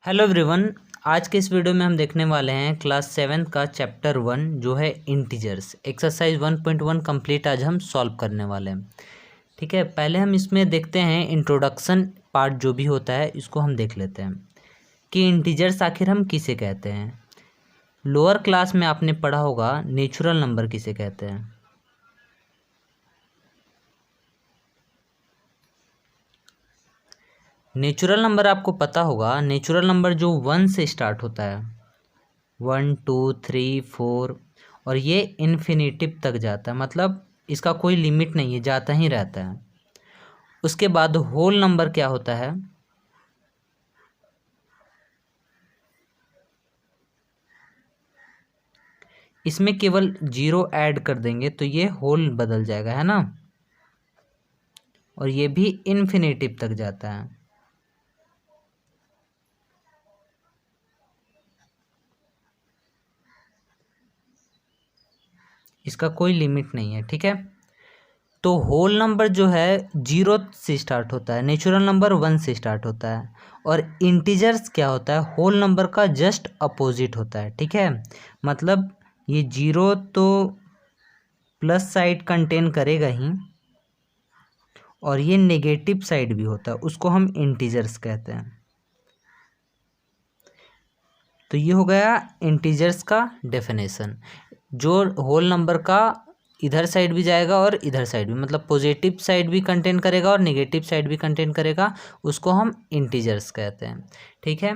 Hello everyone. आज के इस वीडियो में हम देखने वाले हैं क्लास 7 का चैप्टर 1 जो है इंटीजर्स। एक्सरसाइज 1.1 कंप्लीट आज हम सॉल्व करने वाले हैं। ठीक है, पहले हम इसमें देखते हैं इंट्रोडक्शन पार्ट जो भी होता है इसको हम देख लेते हैं कि इंटीजर्स आखिर हम किसे कहते हैं। लोअर क्लास में आपने पढ़ा होगा नेचुरल नंबर किसे कहते हैं। नेचुरल नंबर आपको पता होगा, नेचुरल नंबर जो 1 से स्टार्ट होता है, 1 2 3 4 और ये इन्फिनिटिव तक जाता है, मतलब इसका कोई लिमिट नहीं है, जाता ही रहता है। उसके बाद होल नंबर क्या होता है, इसमें केवल 0 ऐड कर देंगे तो ये होल बदल जाएगा, है ना। और ये भी इन्फिनिटिव तक जाता है। इसका कोई लिमिट नहीं है। ठीक है, तो होल नंबर जो है 0 से स्टार्ट होता है, नेचुरल नंबर 1 से स्टार्ट होता है। और इंटीजर्स क्या होता है, होल नंबर का जस्ट अपोजिट होता है। ठीक है, मतलब ये 0 तो प्लस साइड कंटेन करेगा ही, और ये नेगेटिव साइड भी होता है, उसको हम इंटीजर्स कहते हैं। तो ये हो गया इंटीजर्स का डेफिनेशन। जो होल नंबर का इधर साइड भी जाएगा और इधर साइड भी, मतलब पॉजिटिव साइड भी कंटेन करेगा और नेगेटिव साइड भी कंटेन करेगा, उसको हम इंटीजर्स कहते हैं। ठीक है,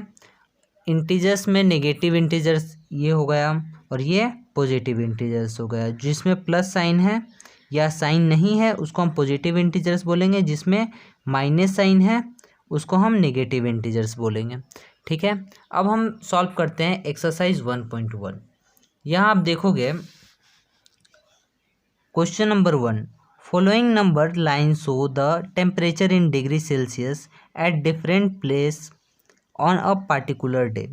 इंटीजर्स में नेगेटिव इंटीजर्स ये हो गया और ये पॉजिटिव इंटीजर्स हो गया। जिसमें प्लस साइन है या साइन नहीं है उसको हम पॉजिटिव इंटीजर्स बोलेंगे, जिसमें माइनस साइन है उसको हम नेगेटिव इंटीजर्स बोलेंगे। ठीक है, अब हम सॉल्व करते हैं एक्सरसाइज 1.1। यहाँ आप देखोगे question number 1, following number line show the temperature in degree Celsius at different place on a particular day.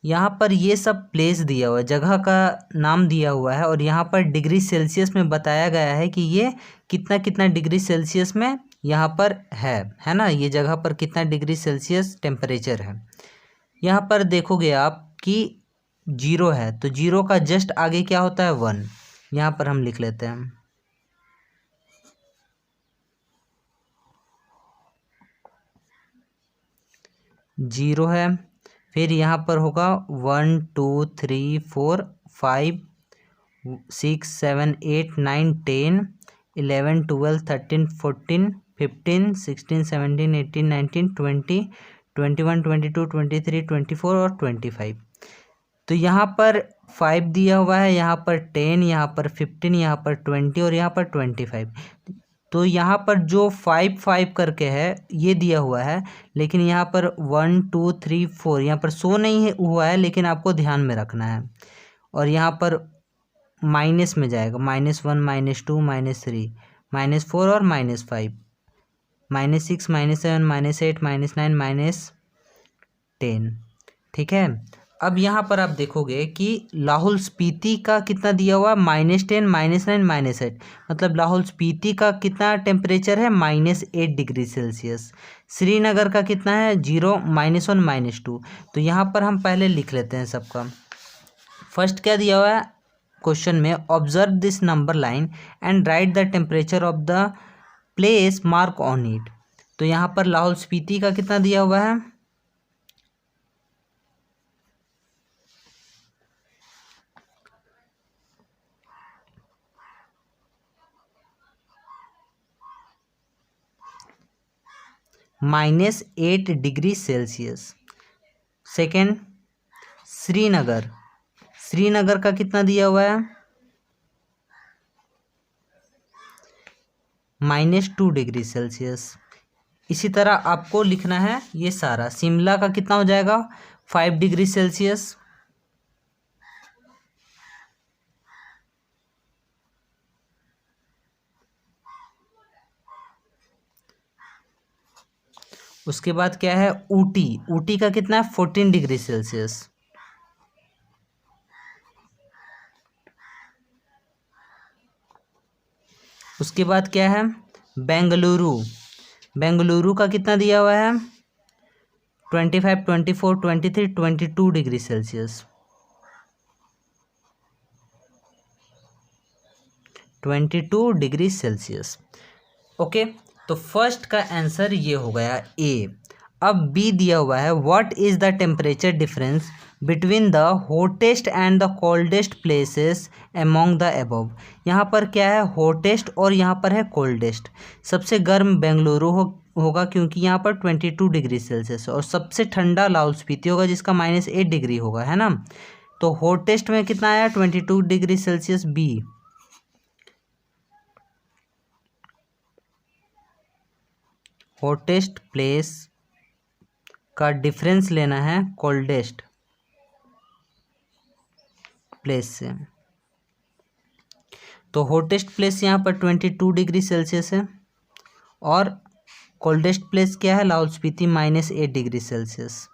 यहाँ पर ये सब प्लेस दिया हुआ है, जगह का नाम दिया हुआ है, और यहाँ पर डिग्री सेल्सियस में बताया गया है कि ये कितना कितना डिग्री सेल्सियस में यहाँ पर है ना। ये जगह पर कितना डिग्री सेल्सियस टेम्परेचर है। यहाँ पर देखोगे आप कि 0 है, तो 0 का जस्ट आगे क्या होता है, 1। यहाँ पर हम लिख लेते हैं 0 है। फिर यहाँ पर होगा 1 2 3 4 5 6 7 8 9 10 11 12 13 14 15 16 17 18 19 20 21 22 23 24 और 25। तो यहाँ पर 5 दिया हुआ है, यहाँ पर 10, यहाँ पर 15, यहाँ पर 20 और यहाँ पर 25। तो यहाँ पर जो 5 5 करके है ये दिया हुआ है, लेकिन यहाँ पर 1 2 3 4 यहाँ पर शो नहीं है हुआ है, लेकिन आपको ध्यान में रखना है। और यहाँ पर माइनस में जाएगा, -1 -2 -3 -4 और -5, -6 -7 -8 -9 -10। ठीक है, अब यहाँ पर आप देखोगे कि लाहौल स्पीति का कितना दिया हुआ, -10 -9 -8, मतलब लाहौल स्पीति का कितना टेम्परेचर है, -8 डिग्री सेल्सियस। श्रीनगर का कितना है, 0 -1 -2। तो यहाँ पर हम पहले लिख लेते हैं सबका। फर्स्ट क्या दिया हुआ है क्वेश्चन में, observe this number line and right the temperature of the place mark on it. तो यहाँ पर लाहौल स्पीति का कितना दिया हुआ है, -8 degree Celsius. Second Srinagar, Srinagar का कितना दिया हुआ है, -2 डिग्री सेल्सियस। इसी तरह आपको लिखना है ये सारा। शिमला का कितना हो जाएगा, 5 डिग्री सेल्सियस। उसके बाद क्या है, ऊटी, ऊटी का कितना है, 14 डिग्री सेल्सियस। उसके बाद क्या है, बेंगलुरु, बेंगलुरु का कितना दिया हुआ है, 25, 24, 23, 22 degree Celsius, 22 degree Celsius. Okay, तो फर्स्ट का आंसर ये हो गया ए। अब बी दिया हुआ है, what is the temperature difference between the hottest and the coldest places among the above. यहाँ पर क्या है, हॉटेस्ट और यहाँ पर है कोल्डेस्ट। सबसे गर्म बेंगलुरु होगा क्योंकि यहाँ पर 22 डिग्री सेल्सियस, और सबसे ठंडा लाहौल स्पीति होगा जिसका -8 डिग्री होगा, है ना। तो हॉटेस्ट में कितना आया, 22 degree Celsius, B. Hottest place का डिफरेंस लेना है कोल्डेस्ट प्लेस से। तो हॉटेस्ट प्लेस यहाँ पर 22 डिग्री सेल्सियस है, और कोल्डेस्ट प्लेस क्या है, लाहौल स्पीति, -8 डिग्री सेल्सियस।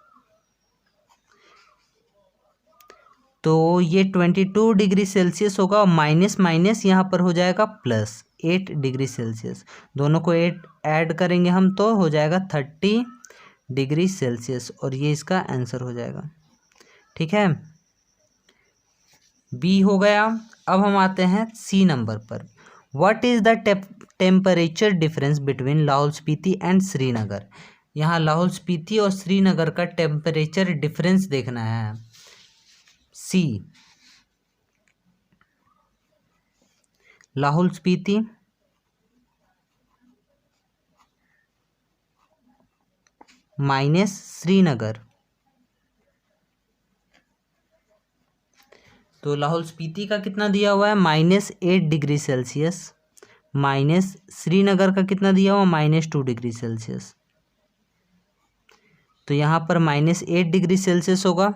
तो ये 22 डिग्री सेल्सियस होगा, और माइनस माइनस यहाँ पर हो जाएगा +8 डिग्री सेल्सियस। दोनों को ऐड करेंगे हम तो हो जाएगा 30 डिग्री सेल्सियस, और ये इसका आंसर हो जाएगा। ठीक है, बी हो गया। अब हम आते हैं सी नंबर पर। What is the temperature difference between Lahaul Spiti and Srinagar. यहाँ लाहौल स्पीति और श्रीनगर का टेम्परेचर डिफरेंस देखना है। सी, लाहौल स्पीति माइनस श्रीनगर। तो लाहौल स्पीति का कितना दिया हुआ है, -8 डिग्री सेल्सियस, माइनस श्रीनगर का कितना दिया हुआ, -2 डिग्री सेल्सियस। तो यहाँ पर -8 डिग्री सेल्सियस होगा,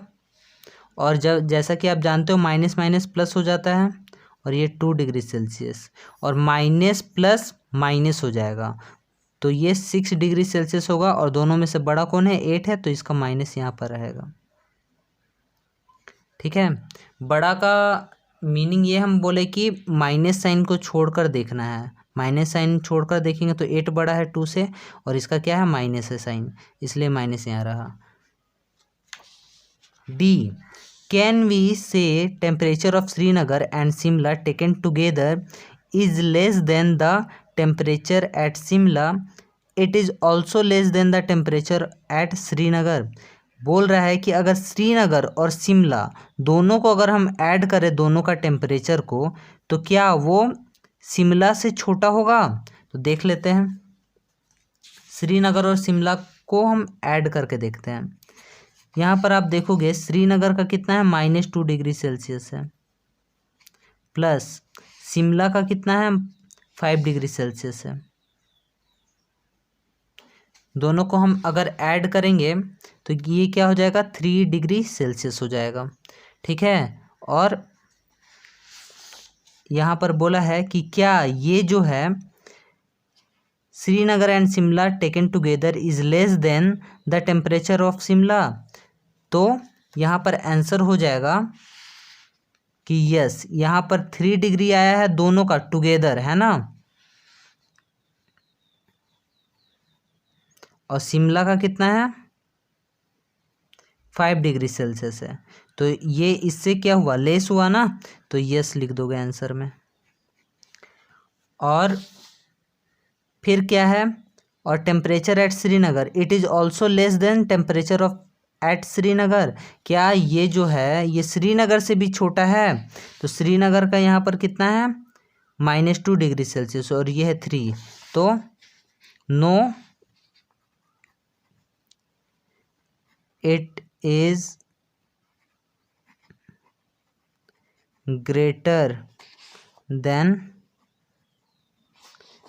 और जब जैसा कि आप जानते हो माइनस माइनस प्लस हो जाता है, और ये 2 डिग्री सेल्सियस, और माइनस प्लस माइनस हो जाएगा, तो ये 6 डिग्री सेल्सियस होगा, और दोनों में से बड़ा कौन है, 8 है, तो इसका माइनस यहाँ पर रहेगा। ठीक है, बड़ा का मीनिंग ये हम बोले कि माइनस साइन को छोड़कर देखना है। माइनस साइन छोड़कर देखेंगे तो 8 बड़ा है 2 से, और इसका क्या है, माइनस है साइन, इसलिए माइनस यहाँ रहा। डी, कैन वी से temperature of Srinagar and Shimla taken together is less than the temperature at Shimla, it is also less then the temperature at Srinagar. बोल रहा है कि अगर श्रीनगर और शिमला दोनों को अगर हम ऐड करें, दोनों का टेम्परेचर को, तो क्या वो शिमला से छोटा होगा। तो देख लेते हैं, श्रीनगर और शिमला को हम ऐड करके देखते हैं। यहाँ पर आप देखोगे श्रीनगर का कितना है, -2 डिग्री सेल्सियस है, प्लस शिमला का कितना है, 5 डिग्री सेल्सियस है। दोनों को हम अगर ऐड करेंगे तो ये क्या हो जाएगा, 3 डिग्री सेल्सियस हो जाएगा। ठीक है, और यहाँ पर बोला है कि क्या ये जो है Srinagar and Shimla taken together is less than the temperature of Shimla. तो यहाँ पर आंसर हो जाएगा कि यस, यहाँ पर 3 डिग्री आया है दोनों का टुगेदर, है ना, और शिमला का कितना है, 5 डिग्री सेल्सियस है। तो ये इससे क्या हुआ, लेस हुआ ना, तो यस लिख दोगे आंसर में। और फिर क्या है, और temperature at Srinagar, it is also less than temperature of at Srinagar. क्या ये जो है ये श्रीनगर से भी छोटा है, तो श्रीनगर का यहाँ पर कितना है, -2 डिग्री सेल्सियस, और ये है 3, तो no, it is greater than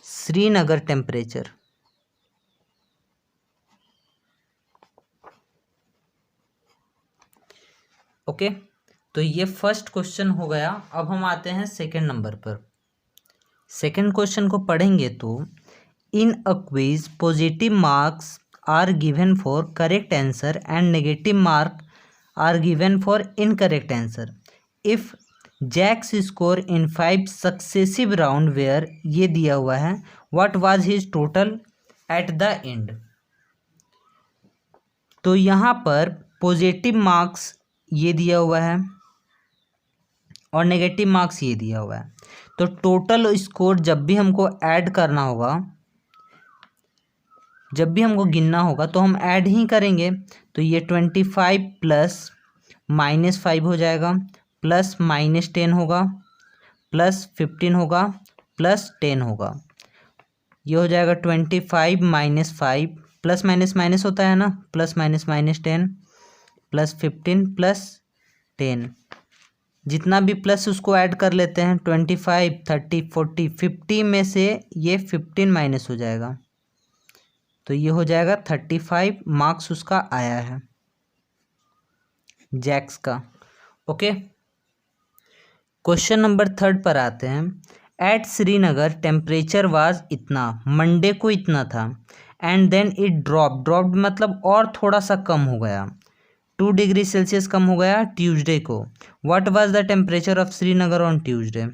Srinagar temperature. Okay, तो ये फर्स्ट क्वेश्चन हो गया। अब हम आते हैं सेकंड नंबर पर। सेकंड क्वेश्चन को पढ़ेंगे तो in a quiz positive marks are given for correct answer and negative mark are given for incorrect answer if Jack's score in 5 successive round were, ये दिया हुआ है, what was his total at the end. तो यहाँ पर positive marks ये दिया हुआ है और नेगेटिव मार्क्स ये दिया हुआ है। तो टोटल स्कोर जब भी हमको ऐड करना होगा, जब भी हमको गिनना होगा तो हम ऐड ही करेंगे। तो ये 25 प्लस -5 हो जाएगा, प्लस -10 होगा, प्लस 15 होगा, प्लस 10 होगा। ये हो जाएगा 25 -5 प्लस माइनस माइनस होता है ना, प्लस माइनस -10 प्लस 15 प्लस 10, जितना भी प्लस उसको ऐड कर लेते हैं। 25 30 40 50 में से ये 15 माइनस हो जाएगा, तो ये हो जाएगा 35 मार्क्स उसका आया है जैक्स का। ओके, क्वेश्चन नंबर 3 पर आते हैं। एट श्रीनगर टेम्परेचर वाज इतना, मंडे को इतना था, एंड देन इट ड्रॉप्ड मतलब और थोड़ा सा कम हो गया, 2 डिग्री सेल्सियस कम हो गया ट्यूसडे को। What was the temperature of Srinagar on Tuesday?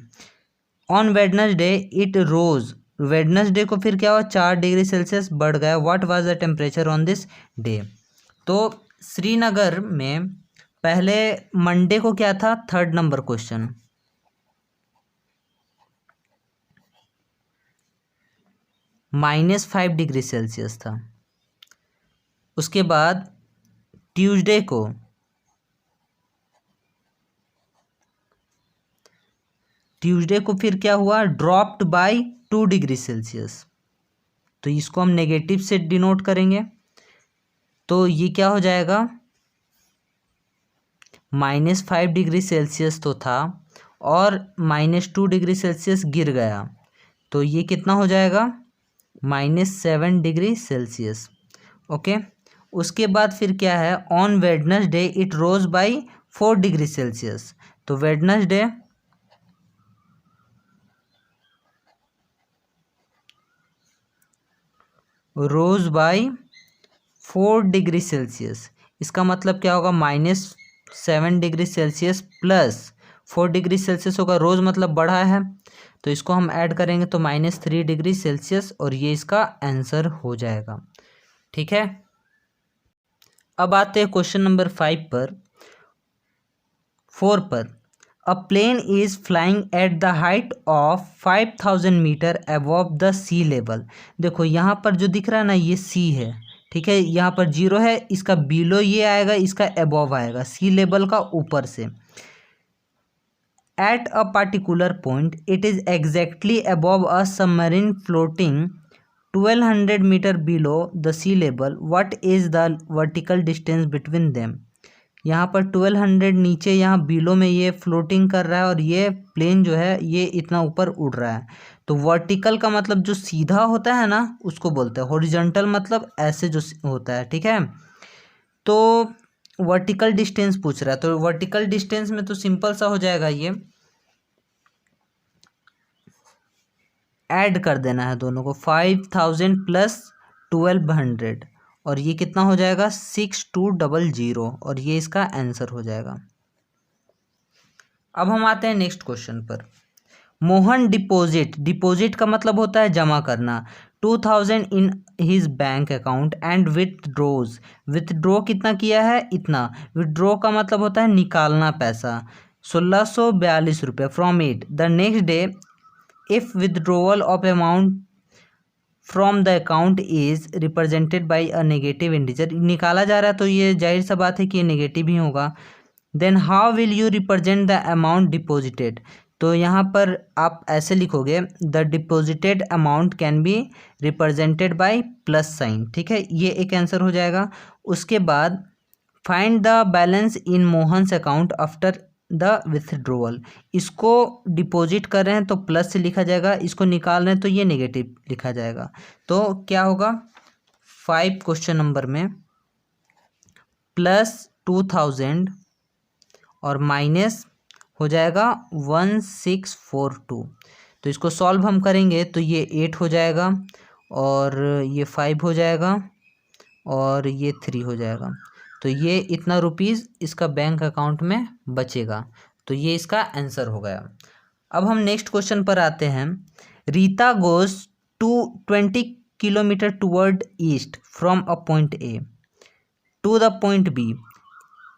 On Wednesday it rose, Wednesday को फिर क्या हुआ, 4 डिग्री सेल्सियस बढ़ गया। What was the temperature on this day? तो श्रीनगर में पहले मंडे को क्या था, 3rd number question, -5 degree Celsius था। उसके बाद ट्यूसडे को फिर क्या हुआ, ड्रॉप्ड बाय 2 डिग्री सेल्सियस। तो इसको हम नेगेटिव से डिनोट करेंगे, तो ये क्या हो जाएगा, -5 डिग्री सेल्सियस तो था और -2 डिग्री सेल्सियस गिर गया, तो ये कितना हो जाएगा, -7 डिग्री सेल्सियस। ओके, उसके बाद फिर क्या है, on Wednesday it rose by 4 degree Celsius. तो Wednesday rose by 4 degree Celsius, इसका मतलब क्या होगा, -7 degree Celsius plus 4 degree Celsius होगा, रोज मतलब बढ़ा है, तो इसको हम ऐड करेंगे तो -3 डिग्री सेल्सियस, और ये इसका आंसर हो जाएगा। ठीक है, अब आते हैं क्वेश्चन नंबर 4 पर। A plane is flying at the height of 5000 metre above the sea level. देखो यहाँ पर जो दिख रहा है ना, ये सी है, ठीक है, यहाँ पर 0 है, इसका बिलो ये आएगा, इसका अबव आएगा, सी लेवल का ऊपर से। At a particular point it is exactly above a submarine floating 1200 metre below the sea level. What is the vertical distance between them? यहाँ पर 1200 नीचे, यहाँ बिलो में ये फ्लोटिंग कर रहा है, और ये प्लेन जो है ये इतना ऊपर उड़ रहा है। तो वर्टिकल का मतलब जो सीधा होता है ना, उसको बोलते हैं। हॉरिजॉन्टल मतलब ऐसे जो होता है, ठीक है। तो वर्टिकल डिस्टेंस पूछ रहा है, तो वर्टिकल डिस्टेंस में तो सिंपल सा हो जाएगा, ये ऐड कर देना है दोनों को, 5000 प्लस 1200, और ये कितना हो जाएगा, 6200, और ये इसका आंसर हो जाएगा। अब हम आते हैं नेक्स्ट क्वेश्चन पर। मोहन डिपॉजिट का मतलब होता है जमा करना, 2000 in his bank account and withdraw कितना किया है, इतना। विथड्रॉ का मतलब होता है निकालना पैसा, 1642 रुपये from it. The next day if withdrawal of amount from the account is represented by a negative integer, निकाला जा रहा है तो ये जाहिर सा बात है कि ये नेगेटिव ही होगा। Then how will you represent the amount deposited? तो यहाँ पर आप ऐसे लिखोगे, the deposited amount can be represented by plus sign, ठीक है, ये एक आंसर हो जाएगा। उसके बाद find the balance in Mohan's account after the withdrawal, इसको डिपॉजिट कर रहे हैं तो प्लस से लिखा जाएगा, इसको निकाल रहे हैं तो ये नेगेटिव लिखा जाएगा। तो क्या होगा, 5 क्वेश्चन नंबर में +2000 और माइनस हो जाएगा 1642। तो इसको सॉल्व हम करेंगे तो ये 8 हो जाएगा, और ये 5 हो जाएगा, और ये 3 हो जाएगा। तो ये इतना रुपीज़ इसका बैंक अकाउंट में बचेगा, तो ये इसका आंसर हो गया। अब हम नेक्स्ट क्वेश्चन पर आते हैं। Rita goes to 20 kilometre toward east from a point A. To the point B.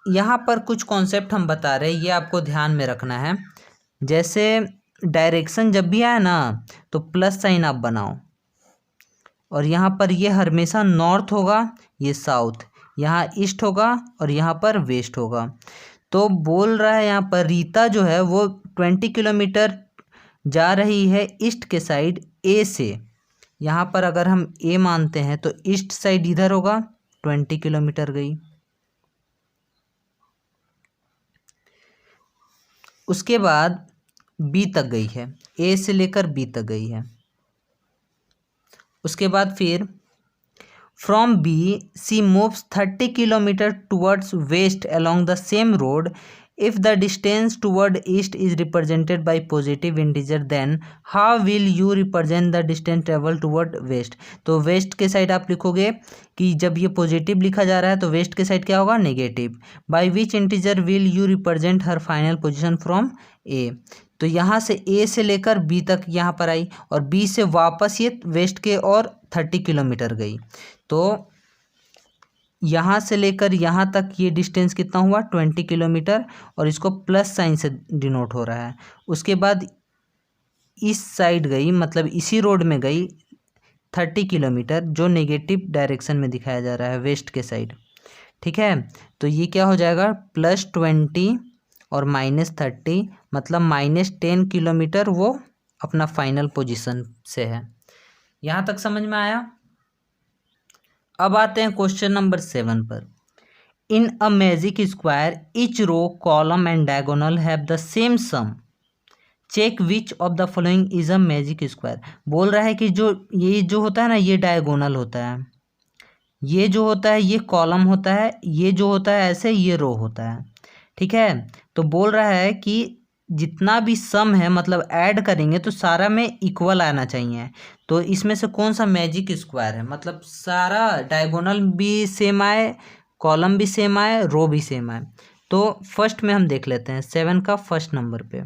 यहाँ पर कुछ कॉन्सेप्ट हम बता रहे हैं, ये आपको ध्यान में रखना है। जैसे डायरेक्शन जब भी आए ना तो प्लस साइन आप बनाओ, और यहाँ पर ये हमेशा नॉर्थ होगा, ये साउथ, यहाँ ईस्ट होगा और यहाँ पर वेस्ट होगा। तो बोल रहा है यहाँ पर रीता जो है वो 20 किलोमीटर जा रही है ईस्ट के साइड ए से। यहाँ पर अगर हम ए मानते हैं तो ईस्ट साइड इधर होगा, 20 किलोमीटर गई। उसके बाद बी तक गई है, ए से लेकर बी तक गई है। उसके बाद फिर from B C moves 30 kilometre towards west along the same road. If the distance toward east is represented by positive integer, then how will you represent the distance travel toward west? तो waste के side आप लिखोगे कि जब ये positive लिखा जा रहा है तो वेस्ट के साइड क्या होगा, negative. By which integer will you represent her final position from A. तो यहाँ से ए से लेकर बी तक यहाँ पर आई और बी से वापस ये वेस्ट के और 30 किलोमीटर गई। तो यहाँ से लेकर यहाँ तक ये डिस्टेंस कितना हुआ, 20 किलोमीटर, और इसको प्लस साइन से डिनोट हो रहा है। उसके बाद इस साइड गई, मतलब इसी रोड में गई 30 किलोमीटर, जो नेगेटिव डायरेक्शन में दिखाया जा रहा है, वेस्ट के साइड। ठीक है, तो ये क्या हो जाएगा, +20 और -30, मतलब -10 किलोमीटर वो अपना फाइनल पोजीशन से है। यहाँ तक समझ में आया। अब आते हैं क्वेश्चन नंबर 7 पर। In a magic square each row column and diagonal have the same sum, check which of the following is a magic square. बोल रहा है कि ये जो होता है ना, ये डायगोनल होता है, ये जो होता है ये कॉलम होता है, ये जो होता है ऐसे ये रो होता है। ठीक है, तो बोल रहा है कि जितना भी सम है, मतलब ऐड करेंगे तो सारा में इक्वल आना चाहिए। तो इसमें से कौन सा मैजिक स्क्वायर है, मतलब सारा डायगोनल भी सेम आए, कॉलम भी सेम आए, रो भी सेम आए। तो फर्स्ट में हम देख लेते हैं 7 का फर्स्ट नंबर पे।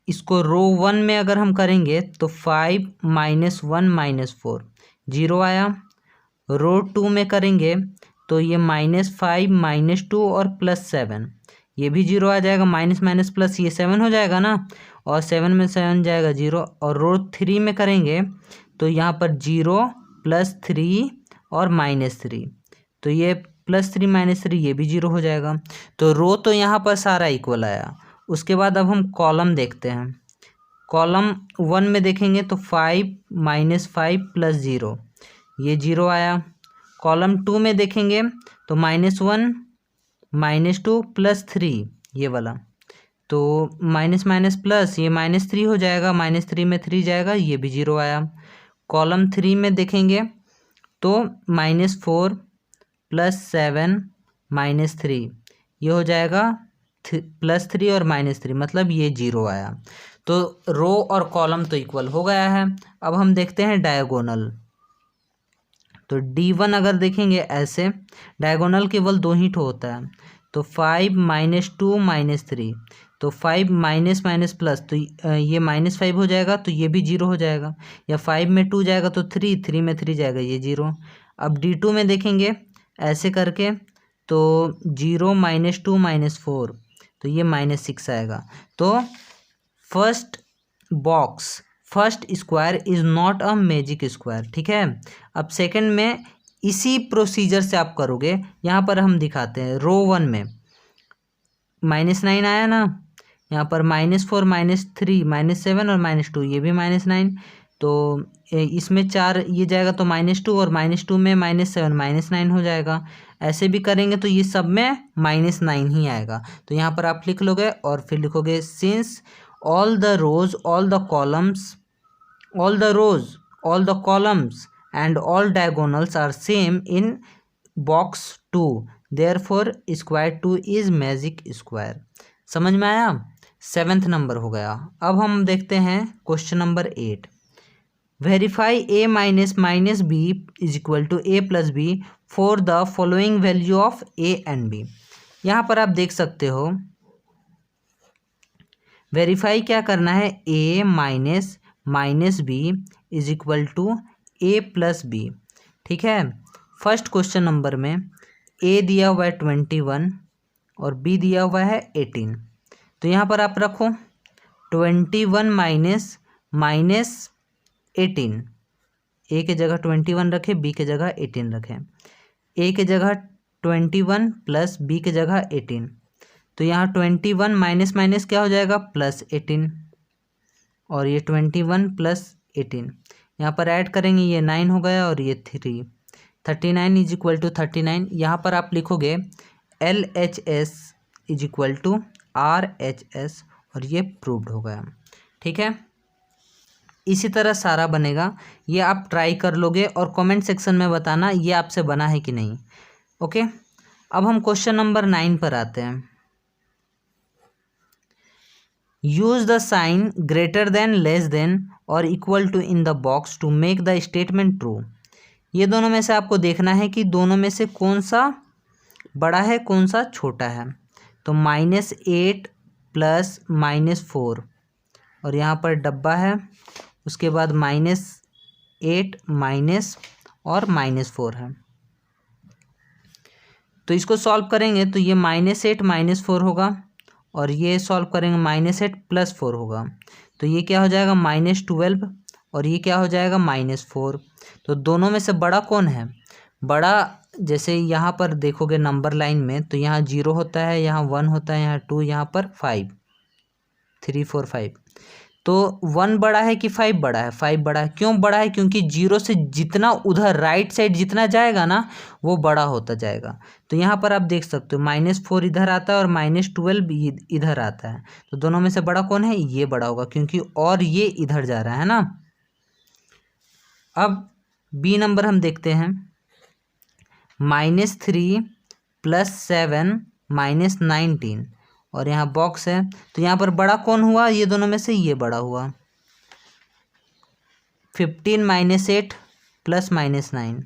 इसको रो 1 में अगर हम करेंगे तो 5 -1 -4 0 आया। रो 2 में करेंगे तो ये -5 -2 और +7, ये भी 0 आ जाएगा। माइनस माइनस प्लस ये 7 हो जाएगा ना, और 7 में 7 जाएगा 0। और रो 3 में करेंगे तो यहाँ पर 0 +3 और -3, तो ये +3 -3 ये भी 0 हो जाएगा। तो रो तो यहाँ पर सारा इक्वल आया। उसके बाद अब हम कॉलम देखते हैं। कॉलम 1 में देखेंगे तो 5 -5 +0 ये 0 आया। कॉलम 2 में देखेंगे तो -1 -2 +3 ये वाला, तो माइनस माइनस प्लस ये -3 हो जाएगा, -3 में 3 जाएगा, ये भी 0 आया। कॉलम 3 में देखेंगे तो -4 +7 -3 ये हो जाएगा +3 और -3, मतलब ये 0 आया। तो रो और कॉलम तो इक्वल हो गया है। अब हम देखते हैं डायगोनल। तो D1 अगर देखेंगे ऐसे, डायगोनल केवल 2 ही ठो होता है। तो 5 -2 -3, तो 5 माइनस माइनस प्लस, तो ये -5 हो जाएगा, तो ये भी 0 हो जाएगा। या 5 में 2 जाएगा तो 3, 3 में 3 जाएगा, ये 0। अब D2 में देखेंगे ऐसे करके तो 0 -2 -4, तो ये -6 आएगा। तो first box, first square is not a magic square. ठीक है, अब सेकंड में इसी प्रोसीजर से आप करोगे। यहाँ पर हम दिखाते हैं रो 1 में -9 आया ना, यहाँ पर -4 -3 -7 और -2, ये भी -9, तो इसमें 4 ये जाएगा तो -2 और -2 में -7 -9 हो जाएगा। ऐसे भी करेंगे तो ये सब में -9 ही आएगा। तो यहाँ पर आप लिख लोगे और फिर लिखोगे since all the rows, all the columns, all the rows, all the columns and all diagonals are same in box 2, therefore square 2 is magic square। समझ में आया। 7th नंबर हो गया। अब हम देखते हैं question number 8। Verify a minus b is equal to a plus b for the following value of a and b। यहाँ पर आप देख सकते हो वेरीफाई क्या करना है, a minus b is equal to a plus b. ठीक है। फर्स्ट क्वेश्चन नंबर में ए दिया हुआ है 21 और बी दिया हुआ है 18। तो यहाँ पर आप रखो 21 माइनस माइनस 18। ए के जगह 21 रखे, बी के जगह 18 रखें। ए के जगह 21 प्लस बी के जगह 18। तो यहाँ 21 माइनस माइनस क्या हो जाएगा, प्लस 18। और ये 21 प्लस 18 यहाँ पर ऐड करेंगे, ये 9 हो गया और ये 3। 39 इज इक्वल टू 39। यहाँ पर आप लिखोगे LHS is equal to RHS और ये प्रूव्ड हो गया। ठीक है, इसी तरह सारा बनेगा। ये आप ट्राई कर लोगे और कमेंट सेक्शन में बताना ये आपसे बना है कि नहीं। ओके, अब हम क्वेश्चन नंबर 9 पर आते हैं। Use the sign greater than, less than और equal to in the box to make the statement true. ये दोनों में से आपको देखना है कि दोनों में से कौन सा बड़ा है कौन सा छोटा है। तो -8 प्लस -4 और यहाँ पर डब्बा है, उसके बाद -8 माइनस और -4 है। तो इसको सॉल्व करेंगे तो ये -8 -4 होगा और ये सॉल्व करेंगे -8 + 4 होगा। तो ये क्या हो जाएगा, -12 और ये क्या हो जाएगा, -4। तो दोनों में से बड़ा कौन है, बड़ा जैसे यहाँ पर देखोगे नंबर लाइन में तो यहाँ 0 होता है, यहाँ 1 होता है, यहाँ 2, यहाँ पर 5, 3 4 5। तो 1 बड़ा है कि 5 बड़ा है, 5 बड़ा है। क्यों बड़ा है, क्योंकि 0 से जितना उधर राइट साइड जितना जाएगा ना वो बड़ा होता जाएगा। तो यहाँ पर आप देख सकते हो -4 इधर आता है और -12 इधर आता है। तो दोनों में से बड़ा कौन है, ये बड़ा होगा क्योंकि और ये इधर जा रहा है ना। अब बी नंबर हम देखते हैं, -3 + 7 -19 और यहाँ बॉक्स है। तो यहाँ पर बड़ा कौन हुआ, ये दोनों में से ये बड़ा हुआ। 15 - 8 + -9।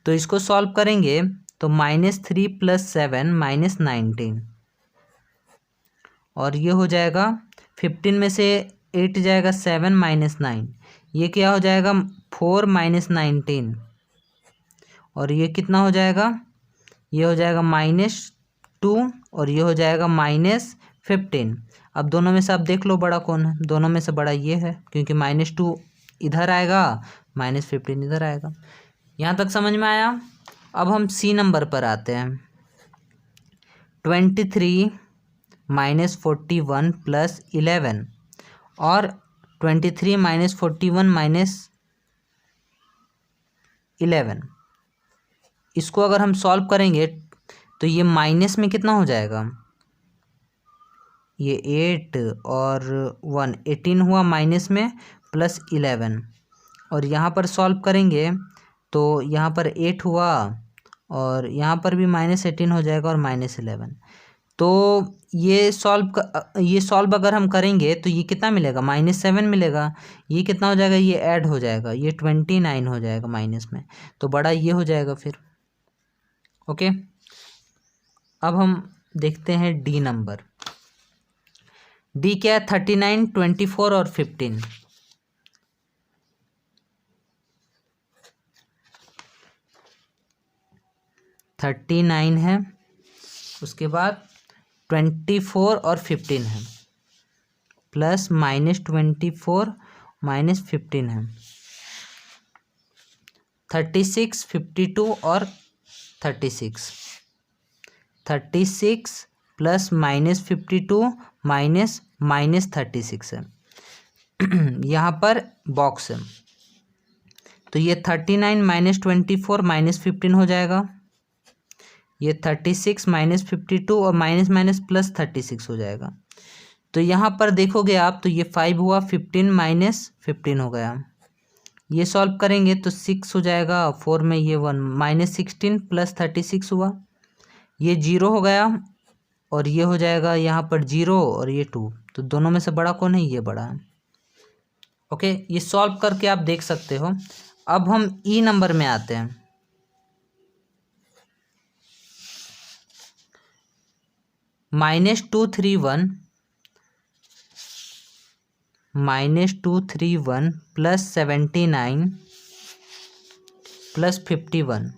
तो इसको सॉल्व करेंगे तो -3 + 7 -19 और ये हो जाएगा 15 में से 8 जाएगा 7 -9, ये क्या हो जाएगा 4 -19 और ये कितना हो जाएगा, ये हो जाएगा -2 और ये हो जाएगा -15। अब दोनों में से आप देख लो बड़ा कौन है, दोनों में से बड़ा ये है क्योंकि -2 इधर आएगा, -15 इधर आएगा। यहाँ तक समझ में आया। अब हम सी नंबर पर आते हैं। 23 - 41 + 11 और 23 - 41 - 11, इसको अगर हम सॉल्व करेंगे तो ये माइनस में कितना हो जाएगा, ये 8 और 1 18 हुआ माइनस में, प्लस 11 और यहाँ पर सॉल्व करेंगे तो यहाँ पर 8 हुआ और यहाँ पर भी -18 हो जाएगा और -11। तो ये सॉल्व अगर हम करेंगे तो ये कितना मिलेगा, -7 मिलेगा। ये कितना हो जाएगा, ये ऐड हो जाएगा, ये 29 हो जाएगा माइनस में, तो बड़ा ये हो जाएगा फिर। ओके, अब हम देखते हैं डी नंबर। डी क्या है, 39 24 और 15। 39 है, उसके बाद 24 और 15 है, प्लस -24 -15 है, 36 52 और 36 प्लस -52 -36 है। यहाँ पर बॉक्स है तो ये 39 - 24 -15 हो जाएगा, ये 36 -52 और माइनस प्लस 36 हो जाएगा। तो यहाँ पर देखोगे आप तो ये 5 हुआ, 15 - 15 हो गया। ये सॉल्व करेंगे तो 6 हो जाएगा, 4 में ये 1 -16 + 36 हुआ, ये 0 हो गया और ये हो जाएगा यहाँ पर 0 और ये 2। तो दोनों में से बड़ा कौन है, ये बड़ा है। ओके, ये सॉल्व करके आप देख सकते हो। अब हम ई नंबर में आते हैं। -231 -231 प्लस 79 प्लस 51,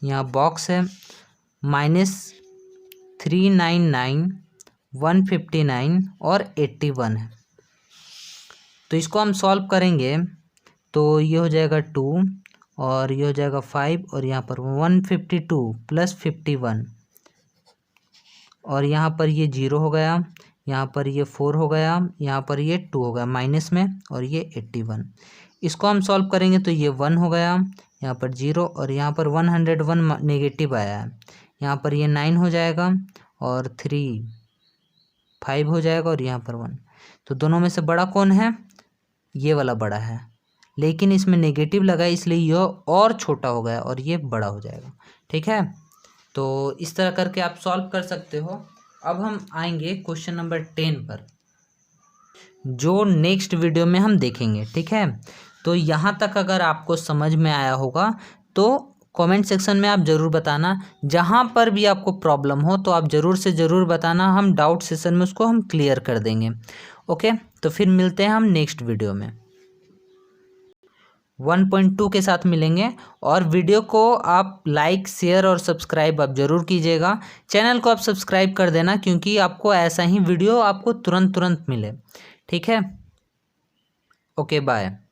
यहाँ बॉक्स है -399 159 और 81 है। तो इसको हम सॉल्व करेंगे तो ये हो जाएगा 2 और ये हो जाएगा 5 और यहाँ पर 152 प्लस 51 और यहाँ पर ये 0 हो गया, यहाँ पर ये 4 हो गया, यहाँ पर ये 2 हो गया माइनस में और ये 81। इसको हम सॉल्व करेंगे तो ये 1 हो गया, यहाँ पर 0 और यहाँ पर 101 नेगेटिव आया है, यहाँ पर ये 9 हो जाएगा और 3 5 हो जाएगा और यहाँ पर 1। तो दोनों में से बड़ा कौन है? ये वाला बड़ा है, लेकिन इसमें नेगेटिव लगा इसलिए यह और छोटा हो गया और ये बड़ा हो जाएगा। ठीक है, तो इस तरह करके आप सॉल्व कर सकते हो। अब हम आएंगे क्वेश्चन नंबर 10 पर, जो नेक्स्ट वीडियो में हम देखेंगे। ठीक है, तो यहाँ तक अगर आपको समझ में आया होगा तो कमेंट सेक्शन में आप ज़रूर बताना। जहाँ पर भी आपको प्रॉब्लम हो तो आप ज़रूर से ज़रूर बताना, हम डाउट सेशन में उसको हम क्लियर कर देंगे। ओके, तो फिर मिलते हैं हम नेक्स्ट वीडियो में 1.2 के साथ मिलेंगे। और वीडियो को आप लाइक शेयर और सब्सक्राइब आप ज़रूर कीजिएगा। चैनल को आप सब्सक्राइब कर देना क्योंकि आपको ऐसा ही वीडियो आपको तुरंत मिले। ठीक है, ओके बाय।